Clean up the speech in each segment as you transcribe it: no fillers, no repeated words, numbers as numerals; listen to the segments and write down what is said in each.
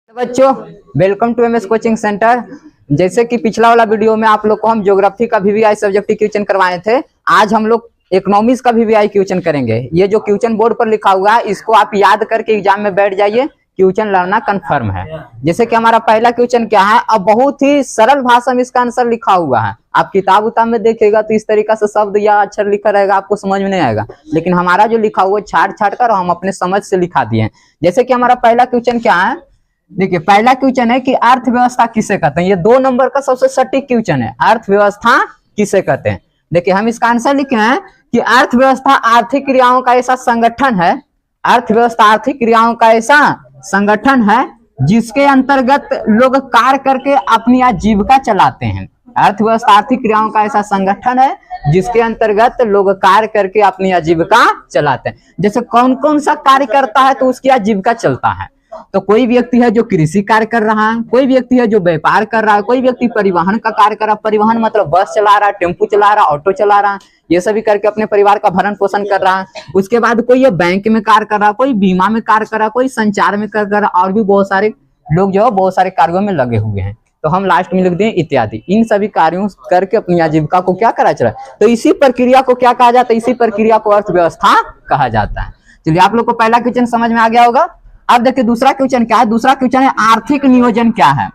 तो बच्चों, welcome to MS coaching centre. जैसे कि पिछला वाला वीडियो में आप लोग को हम ज्योग्राफी का वीवीआई सब्जेक्टिव क्वेश्चन करवाए थे, आज हम लोग इकोनॉमिक्स का वीवीआई क्वेश्चन करेंगे। ये जो क्वेश्चन बोर्ड पर लिखा हुआ है, इसको आप याद करके एग्जाम में बैठ जाइए। क्वेश्चन लड़ना कंफर्म है। जैसे कि हमारा पहला क्वेश्चन क्या है, अब बहुत ही सरल भाषा में इसका आंसर लिखा हुआ है। आप किताब उताब में देखिएगा तो इस तरीका से शब्द या अक्षर लिखा रहेगा, आपको समझ में नहीं आएगा। लेकिन हमारा जो लिखा हुआ है छाट छाट कर हम अपने समझ से लिखा दिए हैं। जैसे कि हमारा पहला क्वेश्चन क्या है, देखिए पहला क्वेश्चन है कि अर्थव्यवस्था किसे कहते हैं। ये 2 नंबर का सबसे सटीक क्वेश्चन है, अर्थव्यवस्था किसे कहते हैं। देखिए हम इसका आंसर लिखे हैं कि अर्थव्यवस्था आर्थिक क्रियाओं का ऐसा संगठन है, अर्थव्यवस्था आर्थिक क्रियाओं का ऐसा संगठन है जिसके अंतर्गत लोग कार्य करके अपनी आजीविका चलाते हैं। अर्थव्यवस्था आर्थिक क्रियाओं का ऐसा संगठन है जिसके अंतर्गत लोग कार्य करके अपनी आजीविका चलाते हैं। जैसे कौन कौन सा कार्य करता है तो उसकी आजीविका चलता है। तो कोई व्यक्ति है जो कृषि कार्य कर रहा है, कोई व्यक्ति है जो व्यापार कर रहा है, कोई व्यक्ति परिवहन का कार्य कर रहा है। परिवहन मतलब बस चला रहा है, टेम्पू चला रहा है, ऑटो चला रहा है, ये सभी करके अपने परिवार का भरण पोषण कर रहा है। उसके बाद कोई ये बैंक में कार्य कर रहा है, कोई बीमा में कार्य कर रहा है, कोई संचार में कार्य कर रहा है, और भी बहुत सारे लोग जो है बहुत सारे कार्यों में लगे हुए हैं। तो हम लास्ट में लिख दें इत्यादि। इन सभी कार्यों करके अपनी आजीविका को क्या करा चला, तो इसी प्रक्रिया को क्या कहा जाता है, इसी प्रक्रिया को अर्थव्यवस्था कहा जाता है। चलिए आप लोग को पहला क्वेश्चन समझ में आ गया होगा। अब देखिए दूसरा क्वेश्चन क्या है। दूसरा क्वेश्चन है आर्थिक नियोजन क्या है।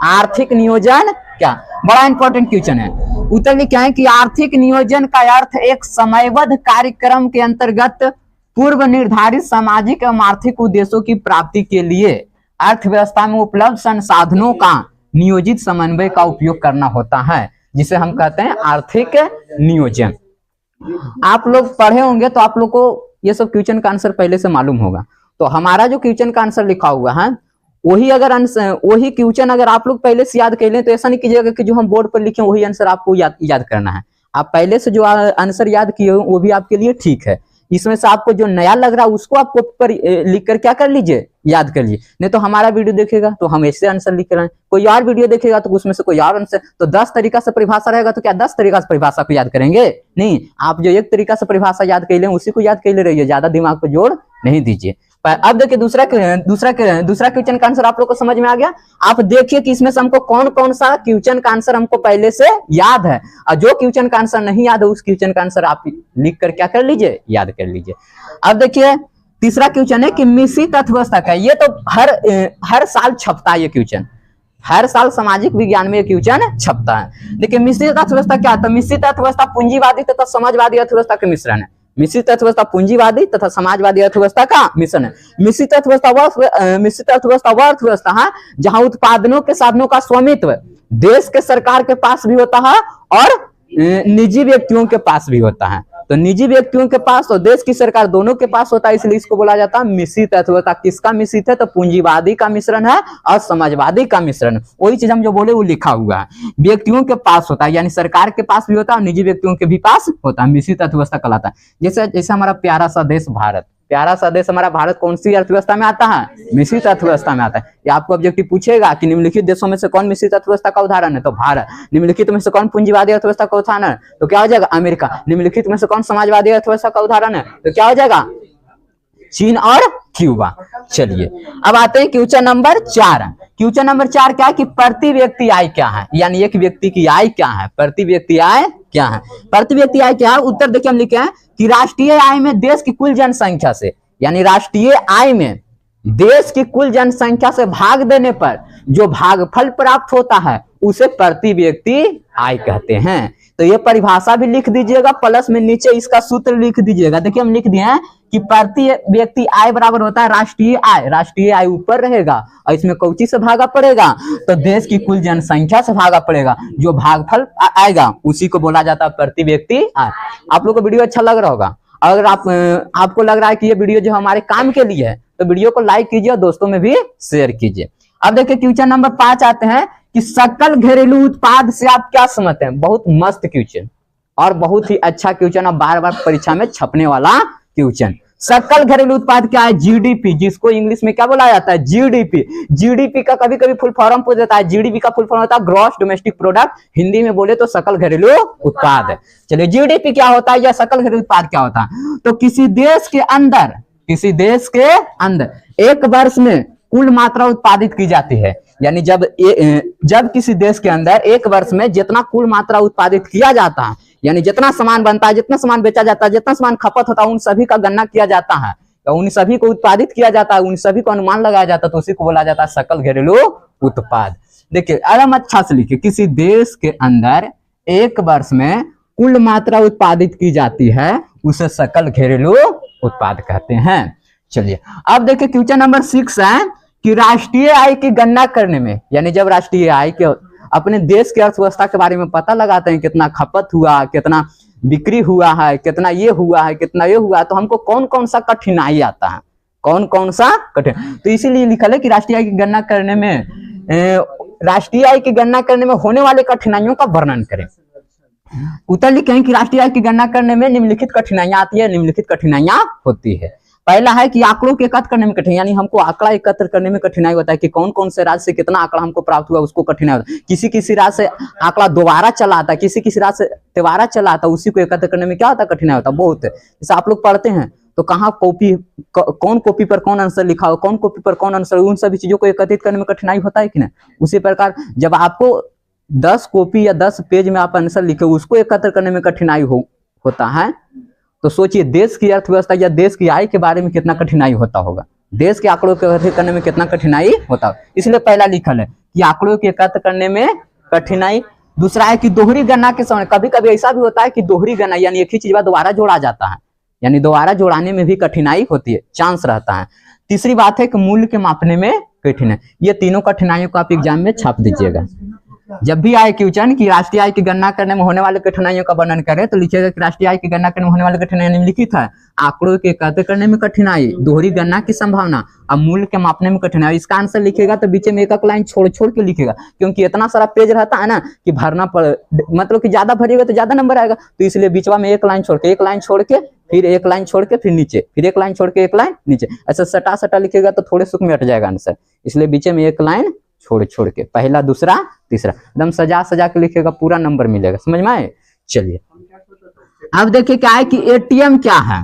आर्थिक नियोजन क्या, बड़ा इंपॉर्टेंट क्वेश्चन है। उत्तर में क्या है कि आर्थिक नियोजन का अर्थ एक समयबद्ध कार्यक्रम के अंतर्गत पूर्व निर्धारित सामाजिक एवं आर्थिक उद्देश्यों की प्राप्ति के लिए अर्थव्यवस्था में उपलब्ध संसाधनों का नियोजित समन्वय का उपयोग करना होता है, जिसे हम कहते हैं आर्थिक नियोजन। आप लोग पढ़े होंगे तो आप लोग को ये सब क्वेश्चन का आंसर पहले से मालूम होगा। तो हमारा जो क्वेश्चन का आंसर लिखा हुआ है वही क्वेश्चन अगर आप लोग पहले से याद कर लें तो ऐसा नहीं कीजिएगा कि जो हम बोर्ड पर लिखे वही आंसर आपको याद करना है। आप पहले से जो आंसर याद किए हो वो भी आपके लिए ठीक है। इसमें से आपको जो नया लग रहा है उसको आप पर लिख कर क्या कर लीजिए, याद कर लीजिए। नहीं तो हमारा वीडियो देखेगा तो हम ऐसे आंसर लिख रहे हैं, कोई और वीडियो देखेगा तो उसमें से कोई और आंसर। तो 10 तरीका से परिभाषा रहेगा तो क्या 10 तरीका से परिभाषा को याद करेंगे? नहीं, आप जो एक तरीका से परिभाषा याद कर लें उसी को याद कर ले रहिए, ज्यादा दिमाग को जोड़ नहीं दीजिए। अब देखिए दूसरा क्वेश्चन का आंसर आप लोग को समझ में आ गया। आप देखिए कि इसमें से हमको कौन कौन सा क्वेश्चन का आंसर हमको पहले से याद है, और जो क्वेश्चन का आंसर नहीं याद है उस क्वेश्चन का आंसर आप लिख कर क्या कर लीजिए, याद कर लीजिए। अब देखिए तीसरा क्वेश्चन है कि मिश्रित अर्थव्यवस्था का। ये तो हर साल छपता है, ये क्वेश्चन हर साल सामाजिक विज्ञान में क्वेश्चन छपता है। देखिए मिश्रित अर्थव्यवस्था क्या है, तो मिश्रित अर्थव्यवस्था पूंजीवादी तथा समाजवादी अर्थव्यवस्था का मिश्रण है। मिश्रित अर्थव्यवस्था पूंजीवादी तथा समाजवादी अर्थव्यवस्था का मिश्रण है। मिश्रित अर्थव्यवस्था वह अर्थव्यवस्था है जहां उत्पादनों के साधनों का स्वामित्व देश के सरकार के पास भी होता है और निजी व्यक्तियों के पास भी होता है। तो निजी व्यक्तियों के पास और देश की सरकार दोनों के पास होता है, इसलिए इसको बोला जाता है मिश्रित अर्थव्यवस्था। किसका मिश्रित है, तो पूंजीवादी का मिश्रण है और समाजवादी का मिश्रण। वही चीज हम जो बोले वो लिखा हुआ है। व्यक्तियों के पास होता है, यानी सरकार के पास भी होता है और निजी व्यक्तियों के भी पास होता है, मिश्रित अर्थव्यवस्था कहलाता है। जैसे हमारा प्यारा सा देश भारत, प्यारा सा देश हमारा भारत कौन सी अर्थव्यवस्था में आता है, मिश्रित अर्थव्यवस्था में आता है। ये आपको ऑब्जेक्टिव पूछेगा कि निम्नलिखित देशों में से कौन मिश्रित अर्थव्यवस्था का उदाहरण है, तो भारत। निम्नलिखित में से कौन पूंजीवादी अर्थव्यवस्था का उदाहरण है, तो क्या हो जाएगा, अमेरिका। निम्नलिखित में से कौन समाजवादी अर्थव्यवस्था का उदाहरण है, तो क्या हो जाएगा, चीन और क्यूबा। चलिए अब आते हैं क्वेश्चन नंबर 4। क्वेश्चन नंबर 4 क्या है कि प्रति व्यक्ति आय क्या है, यानी एक व्यक्ति की आय क्या है, प्रति व्यक्ति आय क्या है। प्रति व्यक्ति आय क्या है, उत्तर देखिए हम लिखे हैं कि राष्ट्रीय आय में देश की कुल जनसंख्या से, यानी राष्ट्रीय आय में देश की कुल जनसंख्या से भाग देने पर जो भागफल प्राप्त होता है उसे प्रति व्यक्ति आय कहते हैं। तो ये परिभाषा भी लिख दीजिएगा, प्लस में नीचे इसका सूत्र लिख दीजिएगा। देखिए हम लिख दिए हैं कि प्रति व्यक्ति आय बराबर होता है राष्ट्रीय आय। राष्ट्रीय आय ऊपर रहेगा और इसमें कौची से भागा पड़ेगा, तो देश की कुल जनसंख्या से भागा पड़ेगा। जो भागफल आएगा उसी को बोला जाता है प्रति व्यक्ति आय। आप लोग को वीडियो अच्छा लग रहा होगा। अगर आपको लग रहा है कि ये वीडियो जो हमारे काम के लिए है तो वीडियो को लाइक कीजिए और दोस्तों में भी शेयर कीजिए। अब देखिए क्वेश्चन नंबर 5 आते हैं कि सकल घरेलू उत्पाद से आप क्या समझते हैं। बहुत मस्त क्वेश्चन और बहुत ही अच्छा क्वेश्चन और बार बार परीक्षा में छपने वाला क्वेश्चन। सकल घरेलू उत्पाद क्या है, जीडीपी, जिसको इंग्लिश में क्या बोला जाता है, जीडीपी। जीडीपी का कभी कभी फुल फॉर्म पूछ देता है। जीडीपी का फुल फॉर्म होता है ग्रॉस डोमेस्टिक प्रोडक्ट, हिंदी में बोले तो सकल घरेलू उत्पाद। चलिए जीडीपी क्या होता है या सकल घरेलू उत्पाद क्या होता है, तो किसी देश के अंदर एक वर्ष में कुल मात्रा उत्पादित की जाती है। यानी जब किसी देश के अंदर एक वर्ष में जितना कुल मात्रा उत्पादित किया जाता है, यानी जितना सामान बनता है, जितना सामान बेचा जाता है, जितना सामान खपत होता है, उन सभी का गणना किया जाता है, तो उन सभी को उत्पादित किया जाता है, उन सभी को अनुमान लगाया जाता है, तो उसी को बोला जाता है सकल घरेलू उत्पाद। देखिए एकदम अच्छा से लिखिए, किसी देश के अंदर एक वर्ष में कुल मात्रा उत्पादित की जाती है उसे सकल घरेलू उत्पाद कहते हैं। चलिए अब देखिए क्वेश्चन नंबर 6 है कि राष्ट्रीय आय की गणना करने में, यानी जब राष्ट्रीय आय के अपने देश की अर्थव्यवस्था के बारे में पता लगाते हैं, कितना खपत हुआ, कितना बिक्री हुआ है, कितना ये हुआ है, कितना ये हुआ, तो हमको कौन कौन सा कठिनाई आता है, कौन कौन सा कठिन, तो इसीलिए लिखा है कि राष्ट्रीय आय की गणना करने में राष्ट्रीय आय की गणना करने में होने वाले कठिनाइयों का वर्णन करें। उत्तर लिखे हैं कि राष्ट्रीय आय की गणना करने में निम्नलिखित कठिनाइयां आती है, निम्नलिखित कठिनाइयां होती है। पहला है कि आंकड़ों के एकत्र करने में कठिनाई, यानी हमको आंकड़ा एकत्र करने में कठिनाई होता है कि कौन कौन से राज्य से कितना आंकड़ा हमको प्राप्त हुआ, उसको कठिनाई होता है। किसी किसी राज्य से आंकड़ा दोबारा चला आता है, किसी किसी राज्य से तिबारा चला आता है, उसी को एकत्र करने में क्या होता है, कठिनाई होता है बहुत। जैसे आप लोग पढ़ते हैं तो कहाँ कॉपी, कौन कॉपी पर कौन आंसर लिखा हो, कौन कॉपी पर कौन आंसर, उन सभी चीजों को एकत्रित करने में कठिनाई होता है कि नहीं। उसी प्रकार जब आपको 10 कॉपी या 10 पेज में आप आंसर लिखे, उसको एकत्र करने में कठिनाई होता है, तो सोचिए देश की अर्थव्यवस्था या देश की आय के बारे में कितना कठिनाई होता होगा, देश के आंकड़ों को एकत्रित करने में कितना कठिनाई होता होगा। इसलिए पहला लिखल है कि आंकड़ों के एकत्र करने में कठिनाई। दूसरा है कि दोहरी गणना के समय कभी कभी ऐसा भी होता है कि दोहरी गणना यानी एक ही चीज दोबारा जोड़ा जाता है, यानी दोबारा जोड़ाने में भी कठिनाई होती है, चांस रहता है। तीसरी बात है कि मूल्य के मापने में कठिनाई। ये तीनों कठिनाइयों को आप एग्जाम में छाप दीजिएगा। जब भी आए क्वेश्चन कि राष्ट्रीय आय की गणना करने में होने वाले कठिनाइयों का वर्णन करें, तो लिखिएगा कि राष्ट्रीय आय की गणना करने में होने वाले कठिनाई निम्नलिखित है: आंकड़ों के एकत्र करने में कठिनाई, दोहरी गणना की संभावना और मूल्य के मापने में कठिनाई। इसका आंसर लिखिएगा तो बीच में एक एक लाइन छोड़ छोड़ के लिखिएगा, क्योंकि इतना सारा पेज रहता है ना कि भरना पड़, मतलब कि ज्यादा भरिएगा तो ज्यादा नंबर आएगा, तो इसलिए बीचवा में एक लाइन छोड़ के, एक लाइन छोड़ के, फिर एक लाइन छोड़ के, फिर नीचे, फिर एक लाइन छोड़ के, एक लाइन नीचे, ऐसा सटा सटा लिखिएगा तो थोड़े सुख में हट जाएगा आंसर। इसलिए बीच में एक लाइन छोड़ छोड़ के, पहला दूसरा तीसरा एकदम सजा सजा के लिखेगा, पूरा नंबर मिलेगा। समझ में आए। चलिए अब देखिए क्या है कि एटीएम क्या है,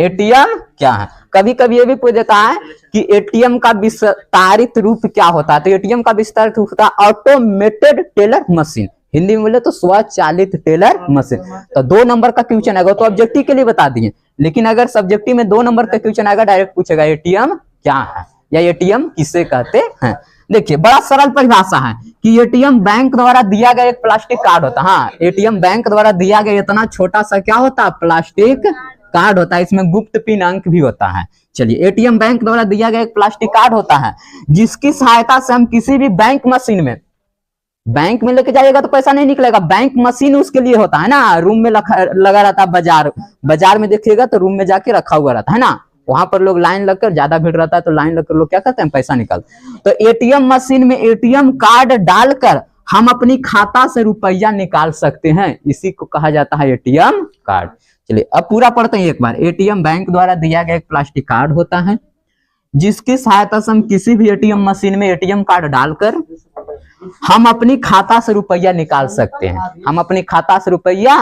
एटीएम क्या है। कभी कभी ये भी पूछ देता है कि एटीएम का विस्तारित रूप क्या होता है, तो एटीएम का विस्तारित रूप होता है ऑटोमेटेड टेलर मशीन, हिंदी में बोले तो स्वचालित टेलर मशीन। तो 2 नंबर का क्वेश्चन आएगा, तो ऑब्जेक्टिव के लिए बता दिए, लेकिन अगर सब्जेक्टिव में 2 नंबर का क्वेश्चन आएगा, डायरेक्ट पूछेगा एटीएम क्या है या एटीएम किसे कहते हैं। देखिए बड़ा सरल परिभाषा है कि एटीएम बैंक द्वारा दिया गया एक प्लास्टिक कार्ड होता है। हाँ, एटीएम बैंक द्वारा दिया गया इतना छोटा सा क्या होता है, प्लास्टिक कार्ड होता है, इसमें गुप्त पिन अंक भी होता है। चलिए एटीएम बैंक द्वारा दिया गया एक प्लास्टिक कार्ड होता है, जिसकी सहायता से हम किसी भी बैंक मशीन में, बैंक में लेके जाइएगा तो पैसा नहीं निकलेगा, बैंक मशीन उसके लिए होता है ना, रूम में लगा रहता है, बाजार में देखिएगा तो रूम में जाके रखा हुआ रहता है ना, वहां पर लोग लाइन लगकर, ज्यादा भीड़ रहता है तो लाइन लगकर लोग क्या करते हैं, पैसा निकालते। तो एटीएम मशीन में एटीएम कार्ड डालकर हम अपनी खाता से रुपया निकाल सकते हैं, इसी को कहा जाता है एटीएम कार्ड। चलिए अब पूरा पढ़ते हैं एक बार। एटीएम बैंक द्वारा दिया गया एक प्लास्टिक कार्ड होता है, जिसकी सहायता से हम किसी भी एटीएम मशीन में एटीएम कार्ड डालकर हम अपनी खाता से रुपया निकाल सकते हैं। हम अपनी खाता से रुपया,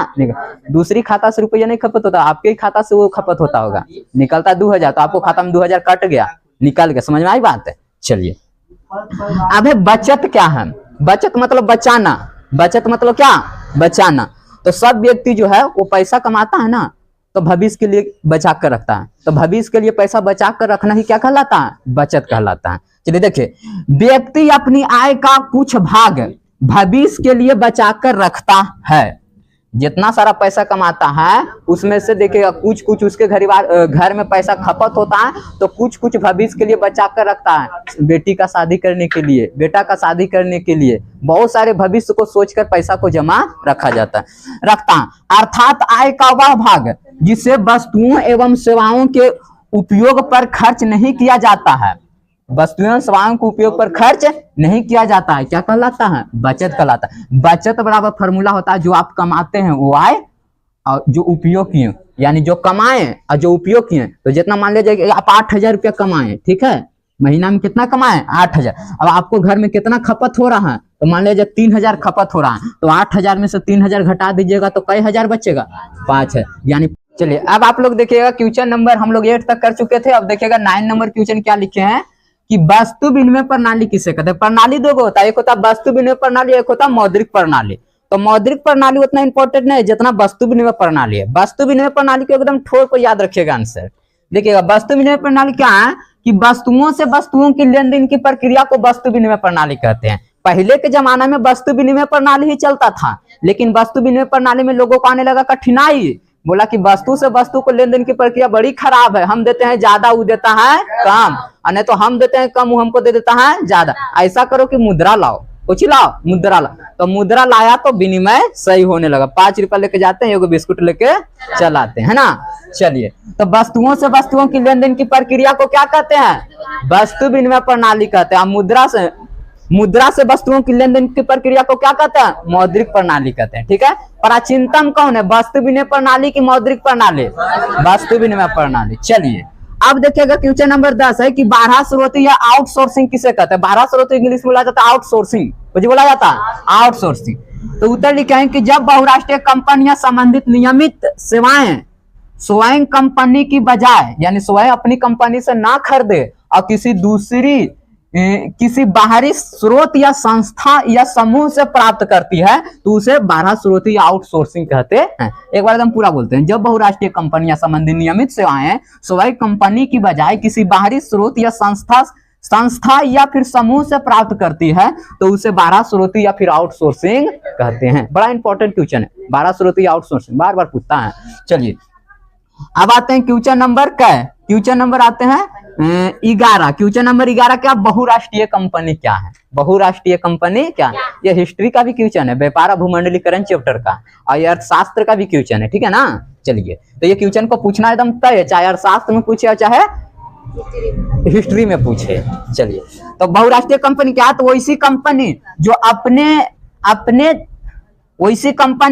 दूसरी खाता से रुपया नहीं खपत होता, आपके खाता से वो खपत होता होगा, निकलता 2000 तो आपको खाता में 2000 कट गया, निकल गया। समझ में आई बात है। चलिए अब है बचत क्या है। बचत मतलब बचाना, बचत मतलब क्या, बचाना। तो सब व्यक्ति जो है वो पैसा कमाता है ना, तो भविष्य के लिए बचा कर रखता है, तो भविष्य के लिए पैसा बचा कर रखना ही क्या कहलाता है, बचत कहलाता है। चलिए देखिए, व्यक्ति अपनी आय का कुछ भाग भविष्य के लिए बचा कर रखता है। जितना सारा पैसा कमाता है उसमें से देखिएगा कुछ कुछ उसके घर में पैसा खपत होता है, तो कुछ कुछ भविष्य के लिए बचा कर रखता है, बेटी का शादी करने के लिए, बेटा का शादी करने के लिए, बहुत सारे भविष्य को सोचकर पैसा को जमा रखा जाता है, रखता है। अर्थात आय का वह भाग जिसे वस्तुओं एवं सेवाओं के उपयोग पर खर्च नहीं किया जाता है, वस्तुओं सेवाओं के उपयोग पर खर्च नहीं किया जाता है, क्या कहलाता है, बचत कहलाता है। बचत बराबर फॉर्मूला होता है, जो आप कमाते हैं वो आय और जो उपयोग किए, यानी जो कमाए और जो उपयोग किए। तो जितना मान लीजिए आप 8000 रुपया कमाए, ठीक है, महीना में कितना कमाए, 8000। अब आपको घर में कितना खपत हो रहा है, तो मान लीजिए 3000 खपत हो रहा है, तो 8000 में से 3000 घटा दीजिएगा तो कई हजार बचेगा, 5 है, यानी। चलिए अब आप लोग देखिएगा क्वेश्चन नंबर हम लोग 8 तक कर चुके थे, अब देखिएगा 9 नंबर क्वेश्चन क्या लिखे हैं कि वस्तु विनिमय प्रणाली किसे कहते हैं। प्रणाली दो होता है, एक होता है वस्तु विनिमय प्रणाली, एक होता है मौद्रिक प्रणाली। तो मौद्रिक प्रणाली उतना इंपॉर्टेंट नहीं है जितना वस्तु विनिमय प्रणाली है। वस्तु विनिमय प्रणाली को एकदम ठोर को याद रखिएगा आंसर। देखिएगा वस्तु विनिमय प्रणाली क्या है कि वस्तुओं से वस्तुओं की लेन देन की प्रक्रिया को वस्तु विनिमय प्रणाली कहते हैं। पहले के जमाना में वस्तु विनिमय प्रणाली ही चलता था, लेकिन वस्तु विनिमय प्रणाली में लोगों को आने लगा कठिनाई। बोला कि वस्तु से वस्तु को लेन देन की प्रक्रिया बड़ी खराब है, हम देते हैं ज्यादा, वो देता है कम, और नहीं तो हम देते हैं कम, वो हमको दे देता है ज्यादा। ऐसा करो कि मुद्रा लाओ, कुछ लाओ, मुद्रा लाओ। तो मुद्रा लाया तो विनिमय सही होने लगा। 5 रुपया लेके जाते हैं, एगो बिस्कुट लेके चलाते हैं, है ना। चलिए, तो वस्तुओं से वस्तुओं की लेन देन की प्रक्रिया को क्या कहते हैं, वस्तु विनिमय प्रणाली कहते हैं। मुद्रा से वस्तुओं की लेन देन की प्रक्रिया को क्या कहते हैं, मौद्रिक प्रणाली कहते हैं। ठीक है, प्राचीनतम कौन है, वस्तु विनिमय प्रणाली की मौद्रिक प्रणाली, वस्तु विनिमय प्रणाली। चलिए अब देखिएगा क्वेश्चन नंबर 10 है कि बारह स्रोती या आउटसोर्सिंग किसे कहते हैं। बारह स्रोती इंग्लिश में बोला जाता है आउटसोर्सिंग, कुछ बोला जाता है आउटसोर्सिंग। तो उत्तर लिखे हैं कि जब बहुराष्ट्रीय कंपनियां संबंधित नियमित सेवाएं स्वयं कंपनी की बजाय, यानी स्वयं अपनी कंपनी से ना खरीदे और किसी बाहरी स्रोत या संस्था या समूह से प्राप्त करती है, तो उसे बारह स्रोती या आउटसोर्सिंग कहते हैं। एक बार एकदम पूरा बोलते हैं, जब बहुराष्ट्रीय कंपनियां संबंधित नियमित सेवाएं स्वयं कंपनी की बजाय किसी बाहरी स्रोत या संस्था या फिर समूह से प्राप्त करती है, तो उसे बारह स्रोती या फिर आउटसोर्सिंग कहते हैं। बड़ा इंपॉर्टेंट क्वेश्चन है, बारह स्रोती आउटसोर्सिंग बार बार पूछता है। चलिए अब आते हैं क्वेश्चन नंबर क्या है, क्वेश्चन नंबर आते हैं 11। क्वेश्चन नंबर 11 क्या, बहुराष्ट्रीय कंपनी क्या है, बहुराष्ट्रीय कंपनी क्या है। ये हिस्ट्री का भी क्वेश्चन है, व्यापार भूमंडलीकरण चैप्टर का, और ये अर्थशास्त्र का भी क्वेश्चन है। ठीक है ना। चलिए, तो ये क्वेश्चन को पूछना एकदम तय है, चाहे अर्थशास्त्र में पूछे चाहे हिस्ट्री में पूछे। चलिए, तो बहुराष्ट्रीय कंपनी क्या है, तो वैसी कंपनी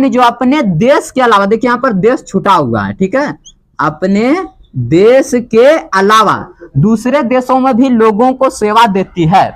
जो अपने देश के अलावा, देखिए यहाँ पर देश छुटा हुआ है, ठीक है, अपने देश के अलावा दूसरे देशों में भी लोगों को सेवा देती है।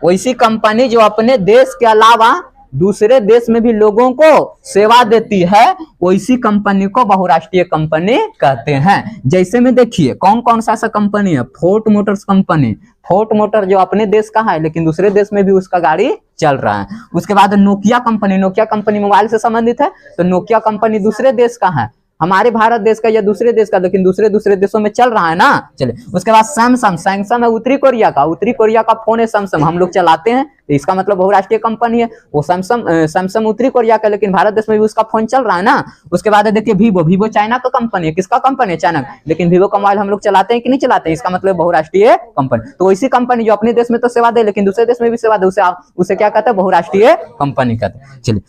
वैसी कंपनी जो अपने देश के अलावा दूसरे देश में भी लोगों को सेवा देती है, वैसी कंपनी को बहुराष्ट्रीय कंपनी कहते हैं। जैसे में देखिए कौन कौन सा ऐसा कंपनी है, fort Motors company, fort motor जो अपने देश का है लेकिन दूसरे देश में भी उसका गाड़ी चल रहा है। उसके बाद नोकिया कंपनी मोबाइल से संबंधित है, तो नोकिया कंपनी दूसरे देश का है, हमारे भारत देश का या दूसरे देश का, लेकिन दूसरे देशों में चल रहा है ना। चलिए, उसके बाद सैमसंग है उत्तरी कोरिया का फोन है सैमसंग, हम लोग चलाते हैं, तो इसका मतलब बहुराष्ट्रीय कंपनी है। वो सैमसंग उत्तरी कोरिया का, लेकिन भारत देश में भी उसका फोन चल रहा है ना। उसके बाद देखिए वीवो चाइना का कंपनी है, किसका कंपनी है, चाइना, लेकिन वीवो का मोबाइल हम लोग चलाते हैं कि नहीं चलाते हैं, इसका मतलब बहुराष्ट्रीय कंपनी। तो वैसी कंपनी जो अपने देश में तो सेवा दे लेकिन दूसरे देश में भी सेवा दे, उसे क्या कहते हैं, बहुराष्ट्रीय कंपनी कहते हैं। चलिए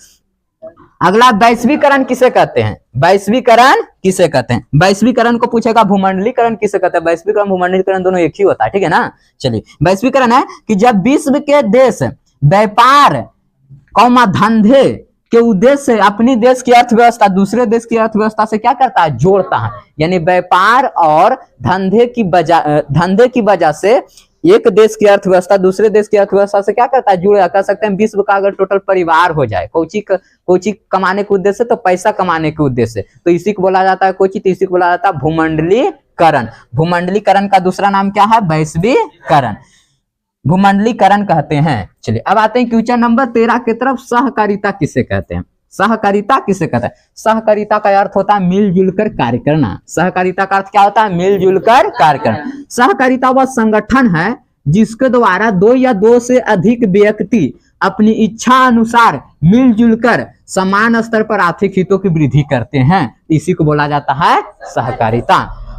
अगला, वैश्वीकरण किसे कहते हैं, वैश्वीकरण किसे कहते हैं। वैश्वीकरण को पूछेगा भूमंडलीकरण किसे कहते हैं। वैश्वीकरण भूमंडलीकरण दोनों एक ही होता है, ठीक है ना। चलिए, वैश्वीकरण है कि जब विश्व के देश व्यापार धंधे के उद्देश्य से अपनी देश की अर्थव्यवस्था दूसरे देश की अर्थव्यवस्था से क्या करता है, जोड़ता है। यानी व्यापार और धंधे की वजह से एक देश की अर्थव्यवस्था दूसरे देश की अर्थव्यवस्था से क्या करता है, जुड़ा। कह सकते हैं विश्व का अगर टोटल परिवार हो जाए, कोची कमाने के उद्देश्य से, तो पैसा कमाने के उद्देश्य से, तो इसी को बोला जाता है कोची, तो इसी को बोला जाता है भूमंडलीकरण। भूमंडलीकरण का दूसरा नाम क्या है, वैश्वीकरण, भूमंडलीकरण कहते हैं। चलिए अब आते हैं क्वेश्चन नंबर 13 की तरफ, सहकारिता किसे कहते हैं। सहकारिता किसे कहते हैं। सहकारिता का अर्थ होता है मिलजुल कर कार्य करना। सहकारिता का अर्थ क्या होता है, मिलजुल कर कार्य करना। सहकारिता वह संगठन है जिसके द्वारा दो या दो से अधिक व्यक्ति अपनी इच्छा अनुसार मिलजुल कर समान स्तर पर आर्थिक हितों की वृद्धि करते हैं, इसी को बोला जाता है सहकारिता।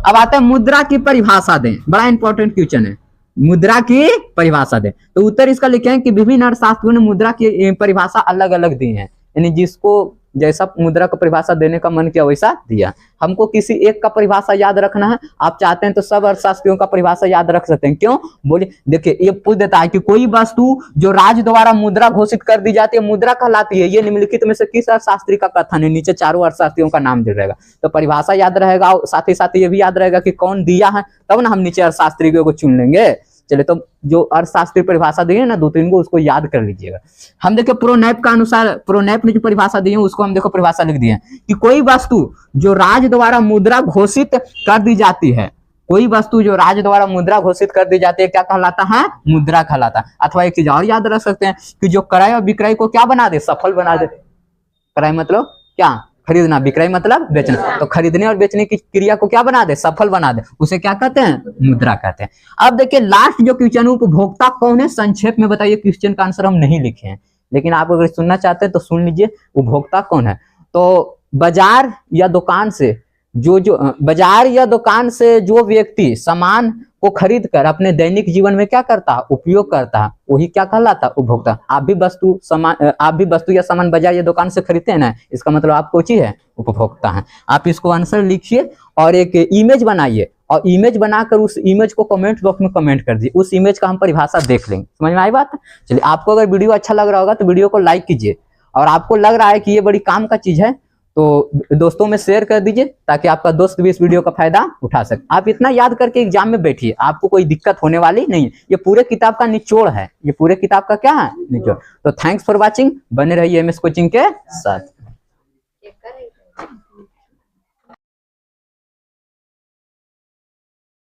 अब आते हैं मुद्रा की परिभाषा दें, बड़ा इंपॉर्टेंट क्वेश्चन है, मुद्रा की परिभाषा दें। तो उत्तर इसका लिखे हैं कि विभिन्न अर्थशास्त्रियों ने मुद्रा की परिभाषा अलग अलग दी है, यानी जिसको जैसा मुद्रा को परिभाषा देने का मन किया वैसा दिया। हमको किसी एक का परिभाषा याद रखना है, आप चाहते हैं तो सब अर्थशास्त्रियों का परिभाषा याद रख सकते हैं। क्यों, बोलिए, देखिए ये पूछ देता है कि कोई वस्तु जो राज्य द्वारा मुद्रा घोषित कर दी जाती है मुद्रा कहलाती है, ये निम्नलिखित में से किस अर्थशास्त्री का कथन है। नीचे चारों अर्थशास्त्रियों का नाम दे रहेगा, तो परिभाषा याद रहेगा, साथ ही ये भी याद रहेगा कि कौन दिया है, तब ना हम नीचे अर्थशास्त्री को चुन लेंगे। चलिए, तो जो अर्थशास्त्री परिभाषा दी है ना 2-3 को, उसको याद कर लीजिएगा। हम देखो प्रोनैप का अनुसार, प्रोनैप ने जो परिभाषा दी है उसको हम देखो परिभाषा लिख दी है कि कोई वस्तु जो राज्य द्वारा मुद्रा घोषित कर दी जाती है, कोई वस्तु जो राज्य द्वारा मुद्रा घोषित कर दी जाती है क्या कहलाता है? मुद्रा कहलाता है। अथवा एक चीज और याद रख सकते हैं कि जो क्रय और विक्रय को क्या बना दे? सफल बना दे। क्रय मतलब क्या? खरीदना। विक्रय मतलब बेचना। तो खरीदने और बेचने की क्रिया को क्या बना दे? सफल बना दे। उसे क्या कहते हैं? मुद्रा कहते हैं। अब देखिए लास्ट जो क्वेश्चन, उपभोक्ता कौन है? संक्षेप में बताइए। क्वेश्चन का आंसर हम नहीं लिखे हैं, लेकिन आप अगर सुनना चाहते हैं तो सुन लीजिए। उपभोक्ता कौन है? तो बाजार या दुकान से बाजार या दुकान से जो व्यक्ति सामान को खरीद कर अपने दैनिक जीवन में क्या करता है? उपयोग करता है, वही क्या कहलाता है? उपभोक्ता। आप भी वस्तु या सामान बाजार या दुकान से खरीदते हैं ना, इसका मतलब आप कौन है? उपभोक्ता है। आप इसको आंसर लिखिए और एक इमेज बनाइए, और इमेज बनाकर उस इमेज को कमेंट बॉक्स में कमेंट कर दीजिए। उस इमेज का हम परिभाषा देख लेंगे। समझ में आई बात? चलिए, आपको अगर वीडियो अच्छा लग रहा होगा तो वीडियो को लाइक कीजिए, और आपको लग रहा है कि ये बड़ी काम का चीज है तो दोस्तों में शेयर कर दीजिए, ताकि आपका दोस्त भी इस वीडियो का फायदा उठा सके। आप इतना याद करके एग्जाम में बैठिए, आपको कोई दिक्कत होने वाली नहीं है। ये पूरे किताब का निचोड़ है। ये पूरे किताब का क्या है? निचोड़। तो थैंक्स फॉर वॉचिंग। बने रहिए एमएस कोचिंग के साथ।